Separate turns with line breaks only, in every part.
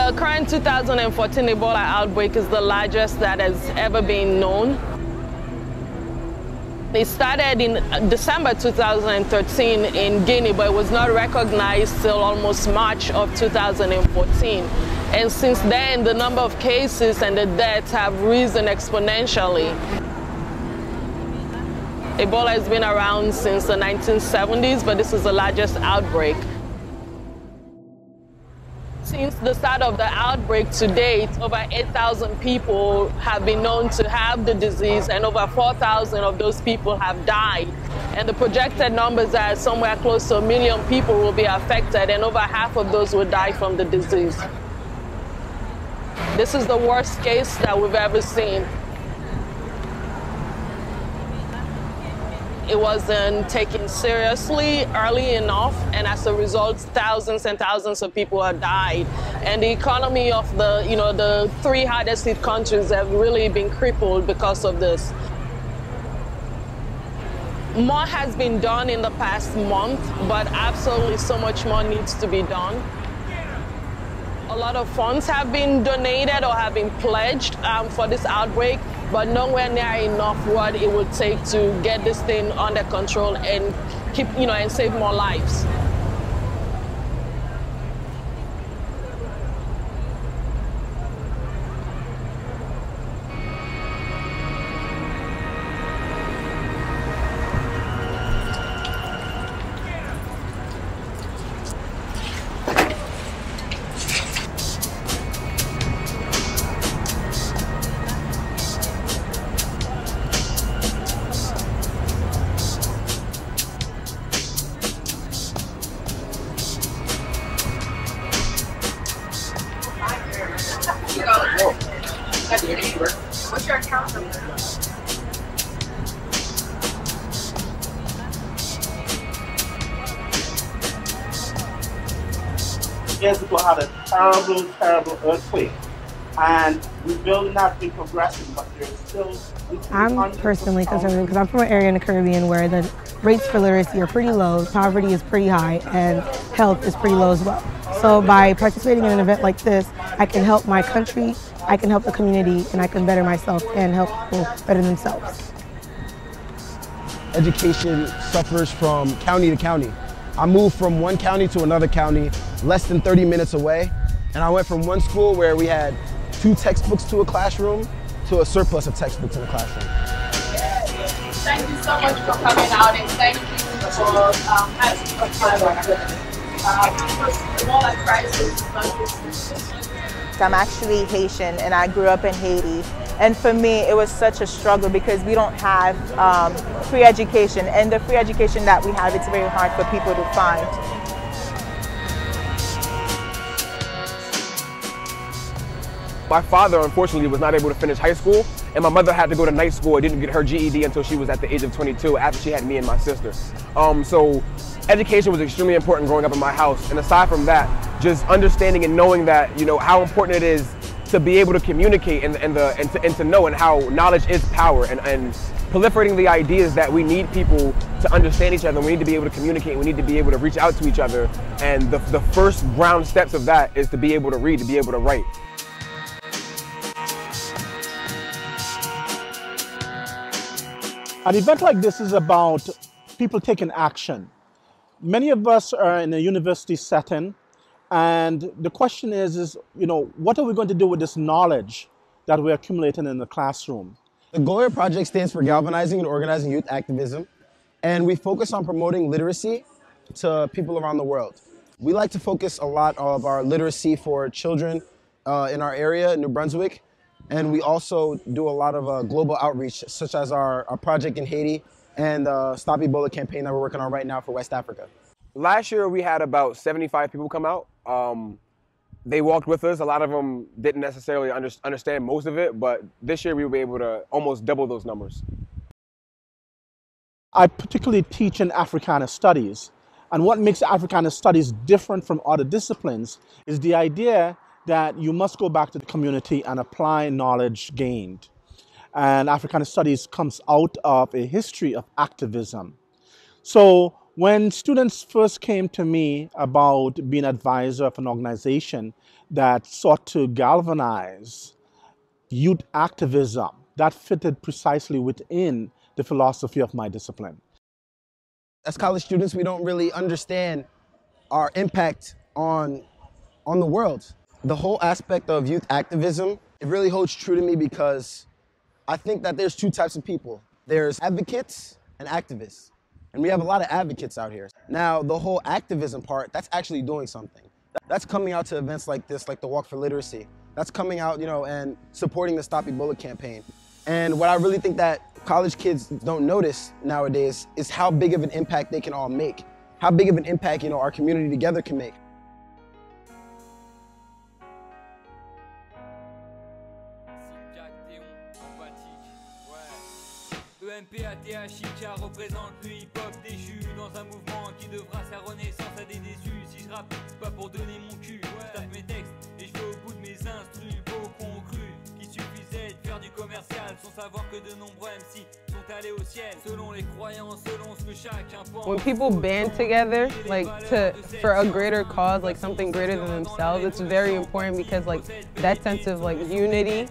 The current 2014 Ebola outbreak is the largest that has ever been known. It started in December 2013 in Guinea, but it was not recognized till almost March of 2014. And since then, the number of cases and the deaths have risen exponentially. Ebola has been around since the 1970s, but this is the largest outbreak. Since the start of the outbreak to date, over 8,000 people have been known to have the disease, and over 4,000 of those people have died. And the projected numbers are somewhere close to 1 million people will be affected, and over half of those will die from the disease. This is the worst case that we've ever seen. It wasn't taken seriously early enough, and as a result, thousands and thousands of people have died. And the economy of the three hardest hit countries have really been crippled because of this. More has been done in the past month, but absolutely so much more needs to be done. A lot of funds have been donated or have been pledged for this outbreak, but nowhere near enough what it would take to get this thing under control and keep, and save more lives.
What's your account number?
Years ago had a terrible, terrible earthquake, and rebuilding has been progressing, but there's still...
I'm personally concerned because I'm from an area in the Caribbean where the rates for literacy are pretty low, poverty is pretty high, and health is pretty low as well. So by participating in an event like this, I can help my country, I can help the community, and I can better myself and help people better themselves.
Education suffers from county to county. I moved from one county to another county, less than 30 minutes away, and I went from one school where we had 2 textbooks to a classroom to a surplus of textbooks in a classroom.
Thank you so much for coming out, and thank you for asking for Ebola crisis.
I'm actually Haitian, and I grew up in Haiti. And for me, it was such a struggle because we don't have free education. And the free education that we have, it's very hard for people to find.
My father, unfortunately, was not able to finish high school, and my mother had to go to night school and didn't get her GED until she was at the age of 22, after she had me and my sister. So education was extremely important growing up in my house. And aside from that, just understanding and knowing that, how important it is to be able to communicate and to know, and how knowledge is power, and proliferating the ideas that we need people to understand each other, we need to be able to communicate, we need to be able to reach out to each other. And the first ground steps of that is to be able to read, to be able to write.
An event like this is about people taking action. Many of us are in a university setting, and the question is, what are we going to do with this knowledge that we're accumulating in the classroom?
The GOYA project stands for Galvanizing and Organizing Youth Activism, and we focus on promoting literacy to people around the world. We like to focus a lot of our literacy for children in our area, New Brunswick, and we also do a lot of global outreach, such as our project in Haiti and the Stop Ebola campaign that we're working on right now for West Africa.
Last year, we had about 75 people come out. They walked with us. A lot of them didn't necessarily understand most of it, but this year we were able to almost double those numbers.
I particularly teach in Africana Studies, and what makes Africana Studies different from other disciplines is the idea that you must go back to the community and apply knowledge gained. And Africana Studies comes out of a history of activism. So When students first came to me about being advisor of an organization that sought to galvanize youth activism, that fitted precisely within the philosophy of my discipline.
As college students, we don't really understand our impact on the world. The whole aspect of youth activism, it really holds true to me because I think that there's two types of people. There's advocates and activists. And we have a lot of advocates out here. Now, the whole activism part, that's actually doing something. That's coming out to events like this, like the Walk for Literacy. That's coming out, and supporting the Stop Ebola campaign. And what I really think that college kids don't notice nowadays is how big of an impact they can all make. How big of an impact, our community together can make.
EMPATHIK représente le hip-hop déchu dans un mouvement qui devra sa renaissance à des déçus. Si je rappe, c'est pas pour donner mon cul. Je tape mes textes et je vais au bout de mes instrus. Beaucoup ont cru qu'il suffisait de faire du commercial sans savoir que de nombreux MC sont allés au ciel selon les croyances, selon ce que chacun pense.
When people band together, like for a greater cause, like something greater than themselves, it's very important because like that sense of like unity.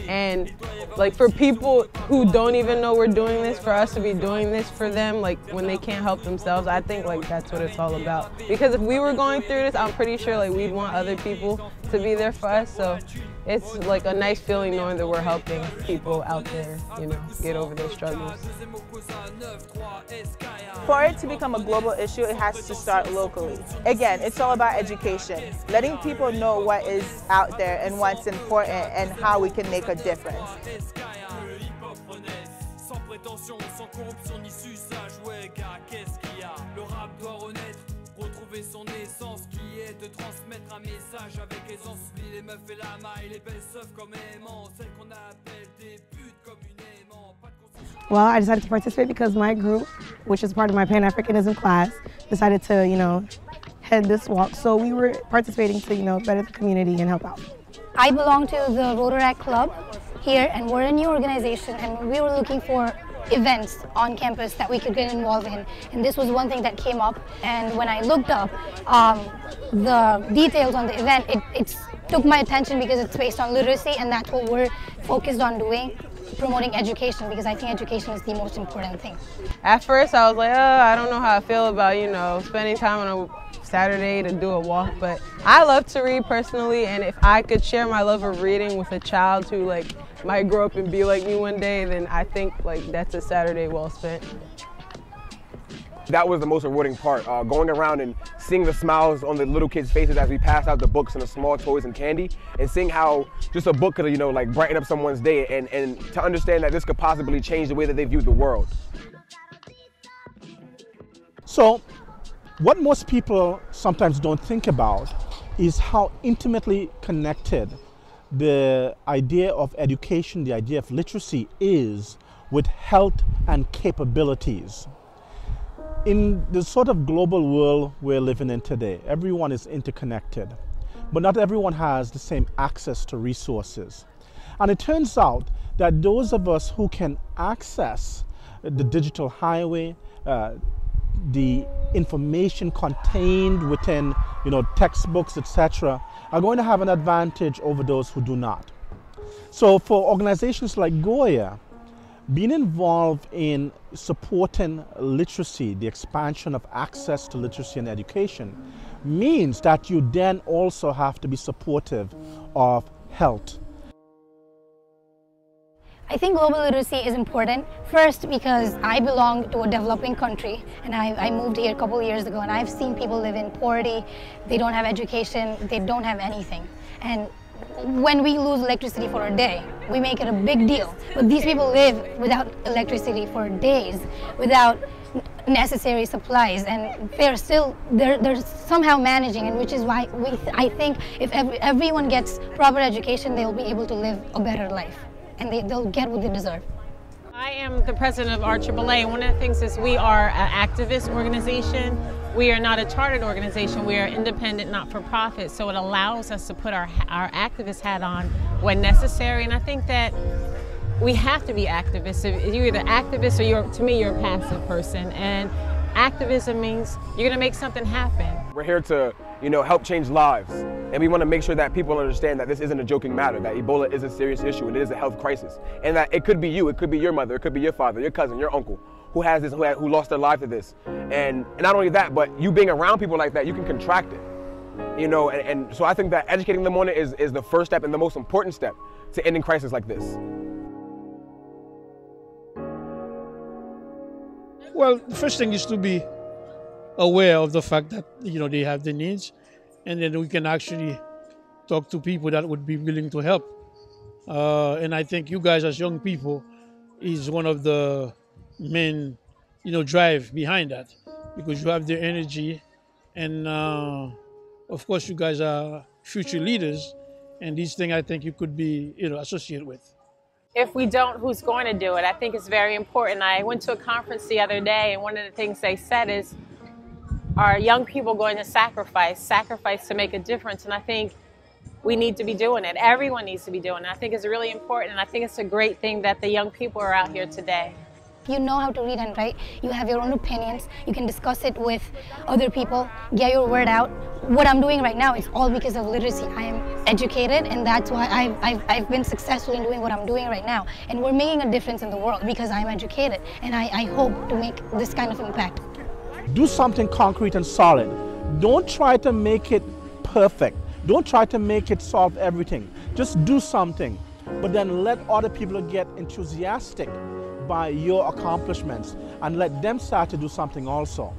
And like for people who don't even know we're doing this, for us to be doing this for them, like when they can't help themselves, I think like that's what it's all about. Because if we were going through this, I'm pretty sure like we'd want other people to be there for us. So it's like a nice feeling knowing that we're helping people out there, get over their struggles.
For it to become a global issue, it has to start locally. Again, it's all about education, letting people know what is out there and what's important and how we can make a difference.
Son essence qui est de transmettre un message avec aisance. Les meufs et la maille, les belles sauf comme aimants, celles qu'on appelle des putes communément.
Well, I decided to participate because my group, which is part of my Pan-Africanism class, decided to, head this walk. So we were participating to, better the community and help out.
I belong to the Rotaract Club here, and we're a new organization, and we were looking for events on campus that we could get involved in, and this was one thing that came up. And when I looked up the details on the event, it took my attention because it's based on literacy, and that's what we're focused on doing, promoting education, because I think education is the most important thing.
At first I was like, I don't know how I feel about, spending time on a Saturday to do a walk, but I love to read personally, and if I could share my love of reading with a child who might grow up and be like me one day, then I think that's a Saturday well spent.
That was the most rewarding part, going around and seeing the smiles on the little kids' faces as we passed out the books and the small toys and candy, and seeing how just a book could, brighten up someone's day, and to understand that this could possibly change the way that they view the world.
So, what most people sometimes don't think about is how intimately connected the idea of education, the idea of literacy is with health and capabilities. In the sort of global world we're living in today, everyone is interconnected, but not everyone has the same access to resources. And it turns out that those of us who can access the digital highway, the information contained within, textbooks, etc., are going to have an advantage over those who do not. So for organizations like GOYA, being involved in supporting literacy, the expansion of access to literacy and education, means that you then also have to be supportive of health.
I think global literacy is important, first because I belong to a developing country, and I moved here a couple of years ago, and I've seen people live in poverty, they don't have education, they don't have anything. And when we lose electricity for a day, we make it a big deal. But these people live without electricity for days, without necessary supplies, and they're somehow managing, and which is why I think if everyone gets proper education, they'll be able to live a better life, and they'll get what they deserve.
I am the president of RAAA. One of the things is we are an activist organization. We are not a chartered organization. We are independent, not-for-profit, so it allows us to put our activist hat on when necessary. And I think that we have to be activists. You're either activist or to me, you're a passive person. And Activism means you're gonna make something happen.
We're here to, help change lives. And we want to make sure that people understand that this isn't a joking matter, that Ebola is a serious issue and it is a health crisis. And that it could be you, it could be your mother, it could be your father, your cousin, your uncle, who has this, who lost their life to this. And not only that, but you being around people like that, you can contract it. And so I think that educating them on it is the first step and the most important step to ending crises like this.
Well, the first thing is to be aware of the fact that, they have the needs, and then we can actually talk to people that would be willing to help. And I think you guys as young people is one of the main, drive behind that, because you have the energy, and of course you guys are future leaders, and these things I think you could be, associated with.
If we don't, who's going to do it? I think it's very important. I went to a conference the other day, and one of the things they said is, are young people going to sacrifice to make a difference? And I think we need to be doing it. Everyone needs to be doing it. I think it's really important, and I think it's a great thing that the young people are out here today.
You know how to read and write, you have your own opinions, you can discuss it with other people, get your word out. What I'm doing right now is all because of literacy. I am educated, and that's why I've been successful in doing what I'm doing right now. And we're making a difference in the world because I'm educated, and I hope to make this kind of impact.
Do something concrete and solid. Don't try to make it perfect. Don't try to make it solve everything. Just do something, but then let other people get enthusiastic by your accomplishments and let them start to do something also.